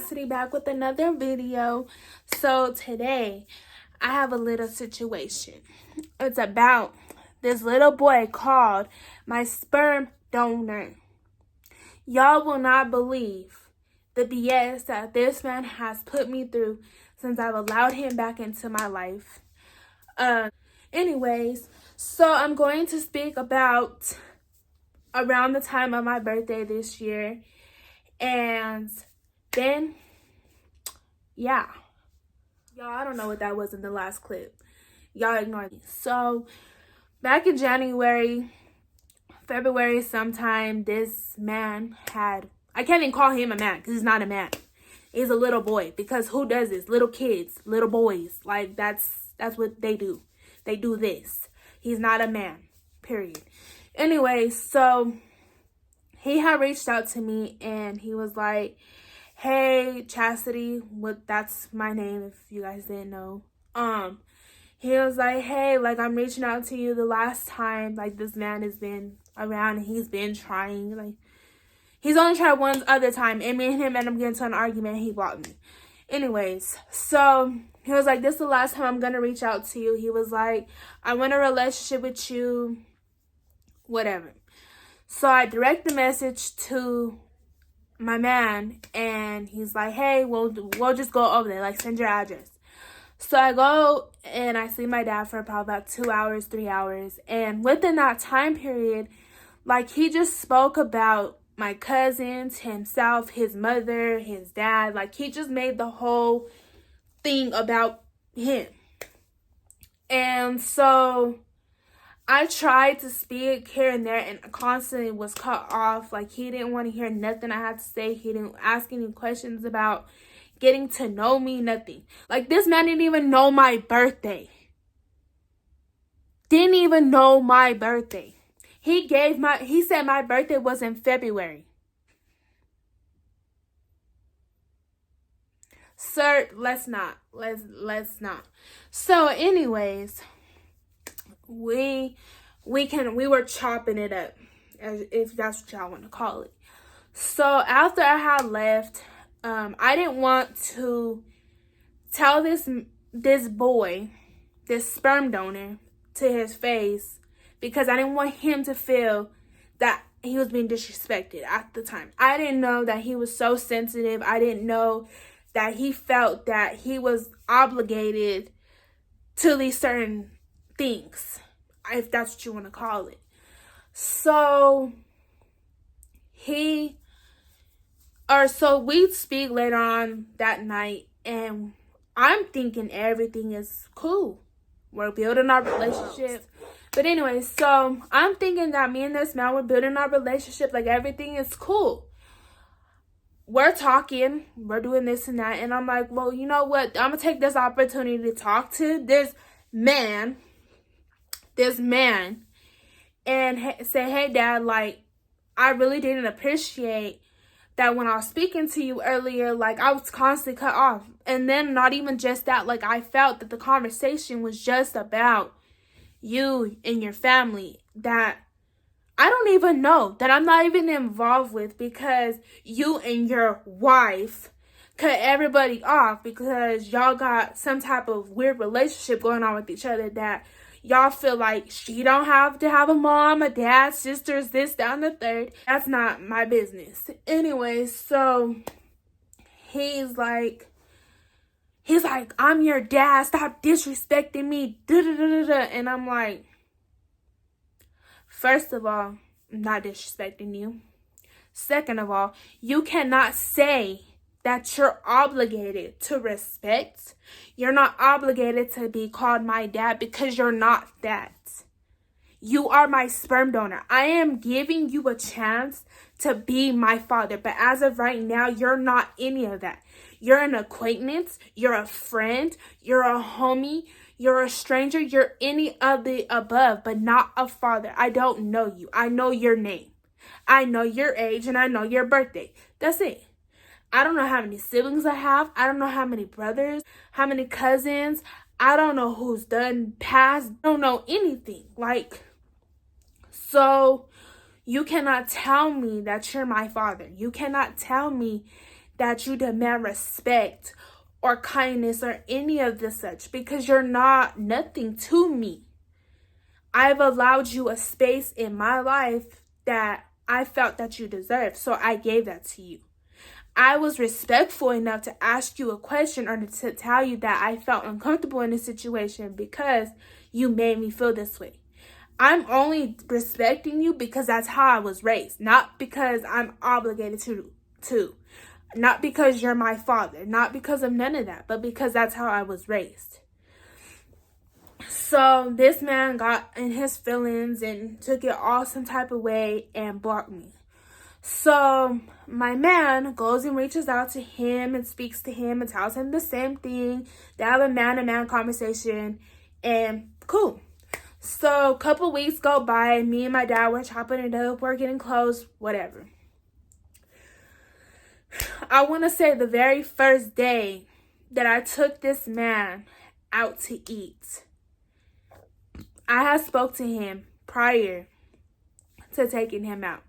Chastity back with another video. So today I have a little situation. It's about this little boy called my sperm donor. Y'all will not believe the BS that this man has put me through since I've allowed him back into my life. Anyways, so I'm going to speak about around the time of my birthday this year. And then, yeah. Y'all, I don't know what that was in the last clip. Y'all ignore me. So, back in February sometime, this man had, I can't even call him a man because he's not a man. He's a little boy, because who does this? Little kids, little boys. Like, that's what they do. They do this. He's not a man, period. Anyway, so he had reached out to me and he was like, hey, Chastity, that's my name if you guys didn't know. He was like, hey, like, I'm reaching out to you. The last time, like, this man has been around and he's been trying, like, he's only tried one other time, and me and him ended up getting into an argument and he blocked me. Anyways, so he was like, this is the last time I'm gonna reach out to you. He was like, I want a relationship with you, whatever. So I direct the message to my man, and he's like, hey, we'll just go over there, like, send your address. So I go and I see my dad for probably about 2 hours, 3 hours, and within that time period, like, he just spoke about my cousins, himself, his mother, his dad. Like, he just made the whole thing about him. And so I tried to speak here and there and constantly was cut off. Like, he didn't want to hear nothing I had to say. He didn't ask any questions about getting to know me, nothing. Like, this man didn't even know my birthday. Didn't even know my birthday. He said my birthday was in February. Sir, let's not. So anyways, we were chopping it up, if that's what y'all want to call it. So after I had left, I didn't want to tell this boy, this sperm donor, to his face, because I didn't want him to feel that he was being disrespected at the time. I didn't know that he was so sensitive. I didn't know that he felt that he was obligated to these certain things, if that's what you want to call it. So we speak later on that night, and I'm thinking everything is cool. We're building our relationship. But anyway, so I'm thinking that me and this man, we're building our relationship, like, everything is cool. We're talking, we're doing this and that, and I'm like, well, you know what? I'm going to take this opportunity to talk to this man, and say, hey, Dad, like, I really didn't appreciate that when I was speaking to you earlier, like, I was constantly cut off. And then not even just that, like, I felt that the conversation was just about you and your family that I don't even know, that I'm not even involved with, because you and your wife cut everybody off because y'all got some type of weird relationship going on with each other, that y'all feel like she don't have to have a mom, a dad, sisters, this, that, and the third. That's not my business. Anyway, so he's like, I'm your dad. Stop disrespecting me. And I'm like, first of all, I'm not disrespecting you. Second of all, you cannot say that you're obligated to respect. You're not obligated to be called my dad, because you're not that. You are my sperm donor. I am giving you a chance to be my father. But as of right now, you're not any of that. You're an acquaintance. You're a friend. You're a homie. You're a stranger. You're any of the above, but not a father. I don't know you. I know your name. I know your age, and I know your birthday. That's it. I don't know how many siblings I have. I don't know how many brothers, how many cousins. I don't know who's done past. I don't know anything. Like, so you cannot tell me that you're my father. You cannot tell me that you demand respect or kindness or any of the such, because you're not nothing to me. I've allowed you a space in my life that I felt that you deserved, so I gave that to you. I was respectful enough to ask you a question or to tell you that I felt uncomfortable in this situation because you made me feel this way. I'm only respecting you because that's how I was raised, not because I'm obligated to. Not because you're my father, not because of none of that, but because that's how I was raised. So this man got in his feelings and took it all some type of way and blocked me. So my man goes and reaches out to him and speaks to him and tells him the same thing. They have a man-to-man conversation and cool. So a couple weeks go by. Me and my dad were chopping it up. We're getting close, whatever. I want to say the very first day that I took this man out to eat, I had spoke to him prior to taking him out.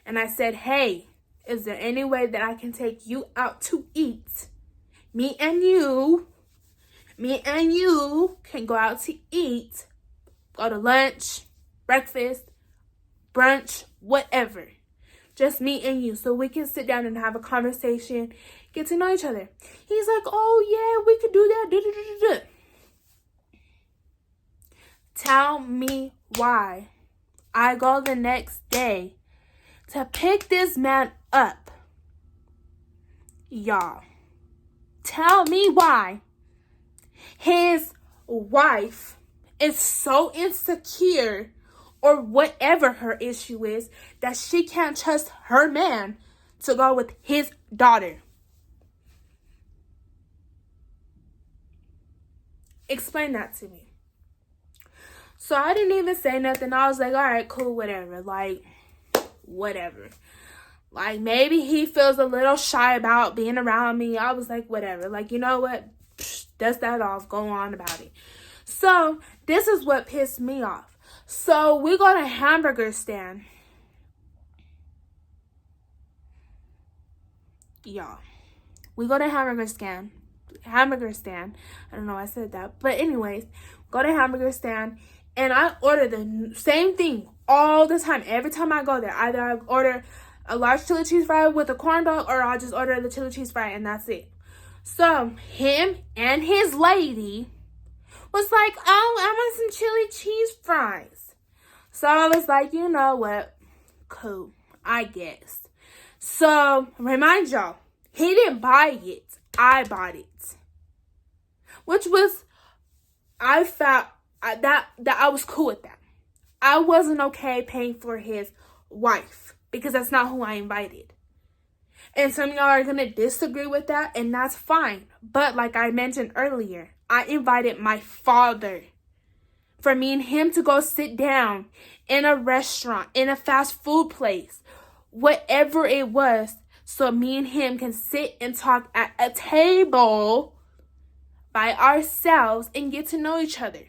And I said, hey, is there any way that I can take you out to eat? Me and you can go out to eat, go to lunch, breakfast, brunch, whatever. Just me and you, so we can sit down and have a conversation, get to know each other. He's like, oh yeah, we could do that. Tell me why I go the next day to pick this man up. Y'all, tell me why his wife is so insecure or whatever her issue is that she can't trust her man to go with his daughter. Explain that to me. So I didn't even say nothing. I was like, all right, cool, whatever. Like, whatever. Like, maybe he feels a little shy about being around me. I was like, whatever. Like, you know what? Dust that off. Go on about it. So this is what pissed me off. So we go to hamburger stand. Y'all. We go to hamburger stand. I don't know why I said that. But anyways, go to hamburger stand. And I order the same thing all the time. Every time I go there. Either I order a large chili cheese fry with a corn dog, or I'll just order the chili cheese fry and that's it. So him and his lady was like, oh, I want some chili cheese fries. So I was like, you know what? Cool, I guess. So remind y'all, he didn't buy it. I bought it. Which was, I felt that I was cool with that. I wasn't okay paying for his wife because that's not who I invited. And some of y'all are going to disagree with that, and that's fine. But like I mentioned earlier, I invited my father for me and him to go sit down in a restaurant, in a fast food place, whatever it was, so me and him can sit and talk at a table by ourselves and get to know each other.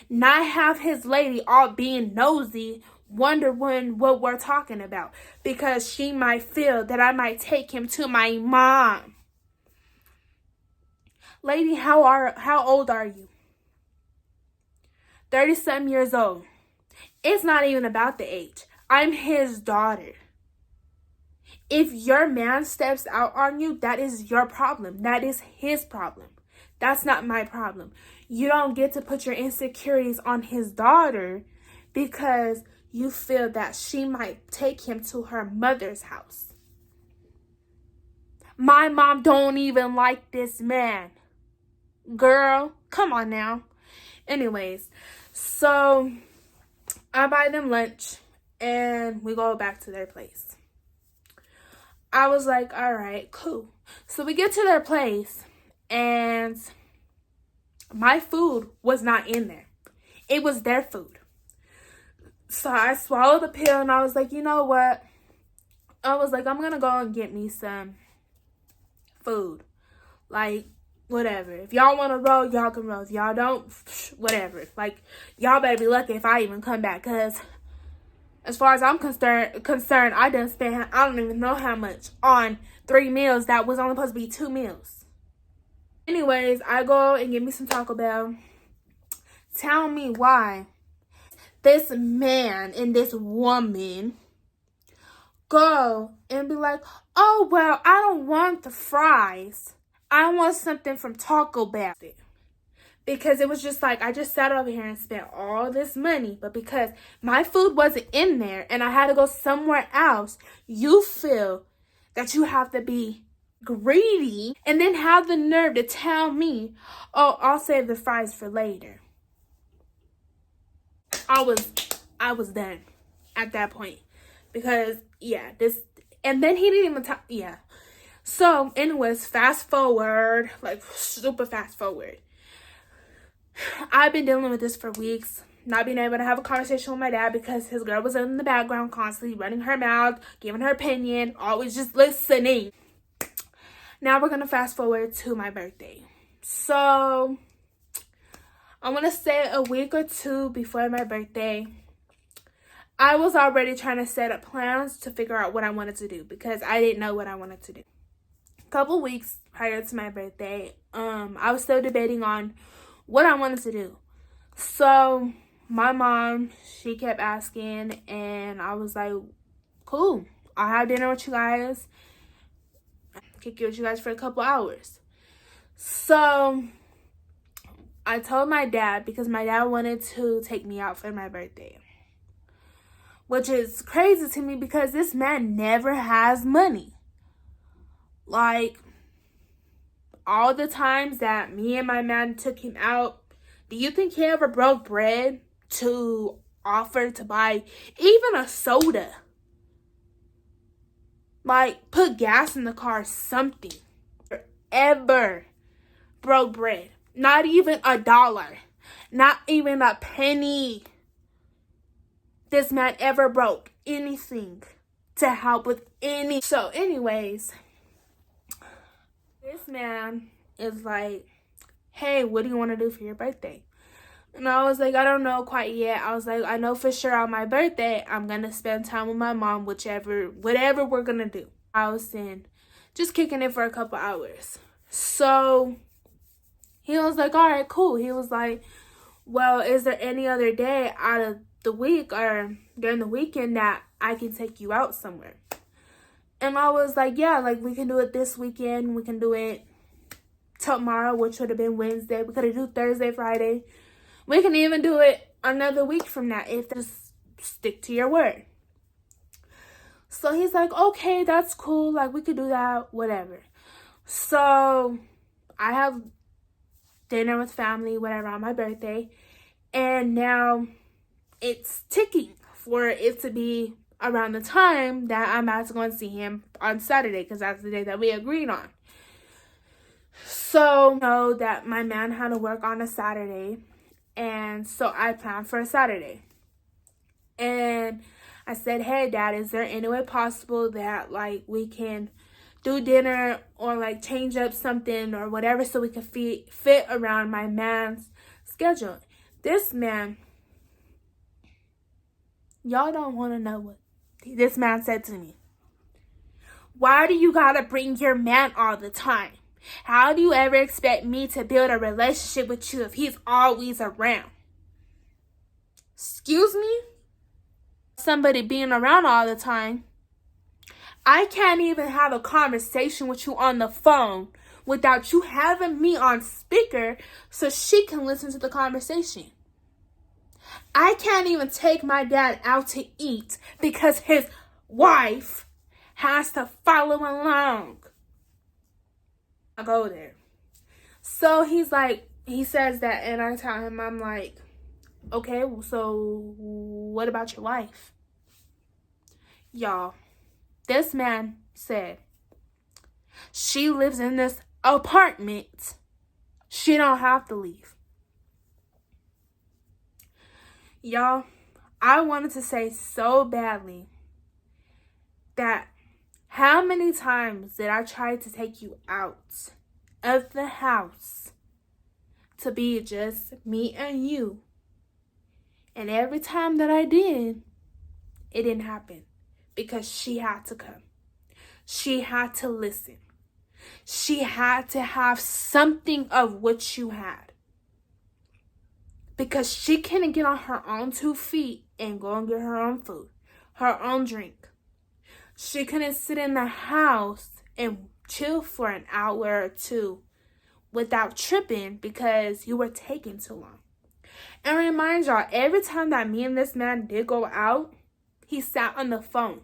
Not have his lady all being nosy, wondering what we're talking about, because she might feel that I might take him to my mom. Lady, how old are you? 30-some years old. It's not even about the age. I'm his daughter. If your man steps out on you, that is your problem. That is his problem. That's not my problem. You don't get to put your insecurities on his daughter because you feel that she might take him to her mother's house. My mom don't even like this man. Girl, come on now. Anyways, so I buy them lunch and we go back to their place. I was like, all right, cool. So we get to their place and my food was not in there. It was their food. So I swallowed the pill and I was like, you know what? I was like, I'm going to go and get me some food. Like, whatever. If y'all want to roll, y'all can roll. If y'all don't, whatever. Like, y'all better be lucky if I even come back, because As far as I'm concerned, I done spent, I don't even know how much on 3 meals that was only supposed to be 2 meals. Anyways, I go and get me some Taco Bell. Tell me why this man and this woman go and be like, oh, well, I don't want the fries. I want something from Taco Bell. Because it was just like, I just sat over here and spent all this money, but because my food wasn't in there and I had to go somewhere else, you feel that you have to be greedy and then have the nerve to tell me, oh, I'll save the fries for later. I was done at that point. Because, yeah, and then he didn't even talk, yeah. So, anyways, fast forward, like, super fast forward. I've been dealing with this for weeks, not being able to have a conversation with my dad because his girl was in the background constantly running her mouth, giving her opinion, always just listening. Now we're going to fast forward to my birthday. So, I want to say a week or two before my birthday, I was already trying to set up plans to figure out what I wanted to do because I didn't know what I wanted to do. A couple weeks prior to my birthday, I was still debating on what I wanted to do. So my mom, she kept asking and I was like, cool, I'll have dinner with you guys. Kick it with you guys for a couple hours. So I told my dad because my dad wanted to take me out for my birthday. Which is crazy to me because this man never has money. Like, all the times that me and my man took him out, do you think he ever broke bread to offer to buy even a soda? Like, put gas in the car, something. Ever broke bread. Not even $1. Not even a penny. This man ever broke anything to help with any. So, anyways, this man is like, hey, what do you want to do for your birthday? And I was like, I don't know quite yet. I was like, I know for sure on my birthday, I'm going to spend time with my mom, whatever we're going to do. I was in just kicking it for a couple hours. So he was like, all right, cool. He was like, well, is there any other day out of the week or during the weekend that I can take you out somewhere? And I was like, yeah, like we can do it this weekend. We can do it tomorrow, which would have been Wednesday. We could have do Thursday, Friday. We can even do it another week from now if just stick to your word. So he's like, okay, that's cool. Like we could do that, whatever. So I have dinner with family, whatever, on my birthday. And now it's ticking for it to be around the time that I'm about to go and see him on Saturday because that's the day that we agreed on. So, I know that my man had to work on a Saturday, and so I planned for a Saturday. And I said, hey, Dad, is there any way possible that, like, we can do dinner or, like, change up something or whatever so we can fit around my man's schedule? This man, y'all don't want to know what this man said to me. Why do you gotta bring your man all the time? How do you ever expect me to build a relationship with you if he's always around? Excuse me? Somebody being around all the time. I can't even have a conversation with you on the phone without you having me on speaker so she can listen to the conversation. I can't even take my dad out to eat because his wife has to follow along. I go there. So he's like, he says that, and I tell him, I'm like, okay, so what about your wife? Y'all, this man said she lives in this apartment. She don't have to leave. Y'all, I wanted to say so badly that how many times did I try to take you out of the house to be just me and you? And every time that I did, it didn't happen because she had to come. She had to listen. She had to have something of what you had. Because she couldn't get on her own 2 feet and go and get her own food, her own drink. She couldn't sit in the house and chill for an hour or 2 without tripping because you were taking too long. And remind y'all, every time that me and this man did go out, he sat on the phone,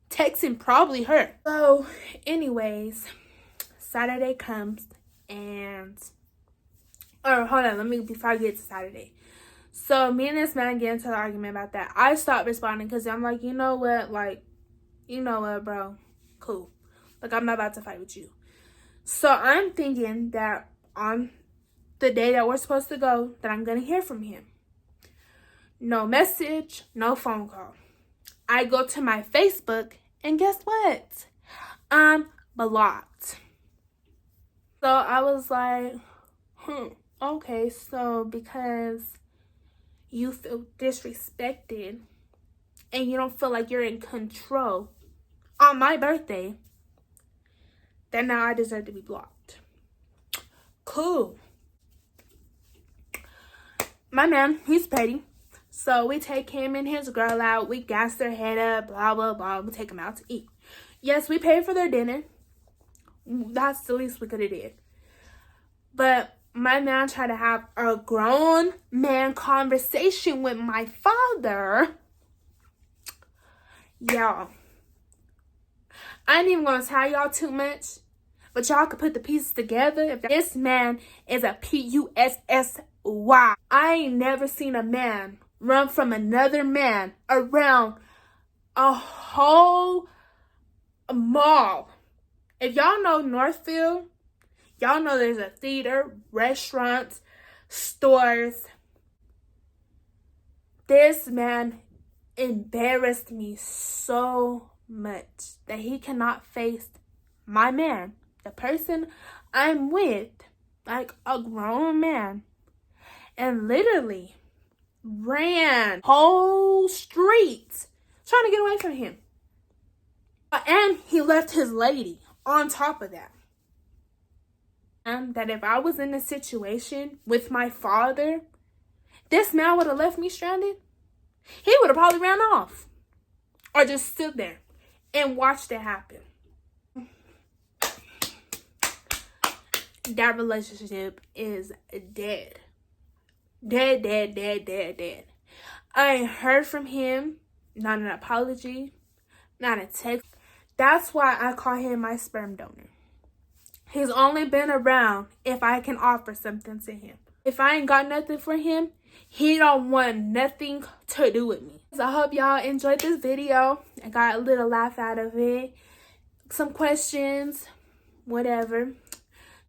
texting probably her. So, anyways, Saturday comes and, hold on, before I get to Saturday. So, me and this man get into an argument about that. I stopped responding because I'm like, you know what, bro, cool. Like, I'm not about to fight with you. So, I'm thinking that on the day that we're supposed to go, that I'm going to hear from him. No message, no phone call. I go to my Facebook, and guess what? I'm blocked. So I was like, okay, so because you feel disrespected and you don't feel like you're in control on my birthday, then now I deserve to be blocked. Cool. My man, he's petty. So we take him and his girl out. We gas their head up, blah, blah, blah. We take them out to eat. Yes, we paid for their dinner. That's the least we could have did. But my man tried to have a grown man conversation with my father. Y'all, I ain't even gonna tell y'all too much, but y'all could put the pieces together. If this man is a P-U-S-S-Y. I ain't never seen a man run from another man around a whole mall. If y'all know Northfield, y'all know there's a theater, restaurants, stores. This man embarrassed me so much that he cannot face my man, the person I'm with, like a grown man, and literally ran whole streets trying to get away from him. And he left his lady on top of that. And that if I was in a situation with my father, this man would have left me stranded. He would have probably ran off or just stood there and watched it happen. That relationship is dead. Dead. I ain't heard from him. Not an apology. Not a text. That's why I call him my sperm donor. He's only been around if I can offer something to him. If I ain't got nothing for him, he don't want nothing to do with me. So I hope y'all enjoyed this video. I got a little laugh out of it. Some questions, whatever.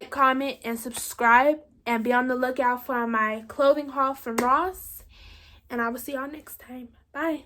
Comment and subscribe. And be on the lookout for my clothing haul from Ross. And I will see y'all next time. Bye.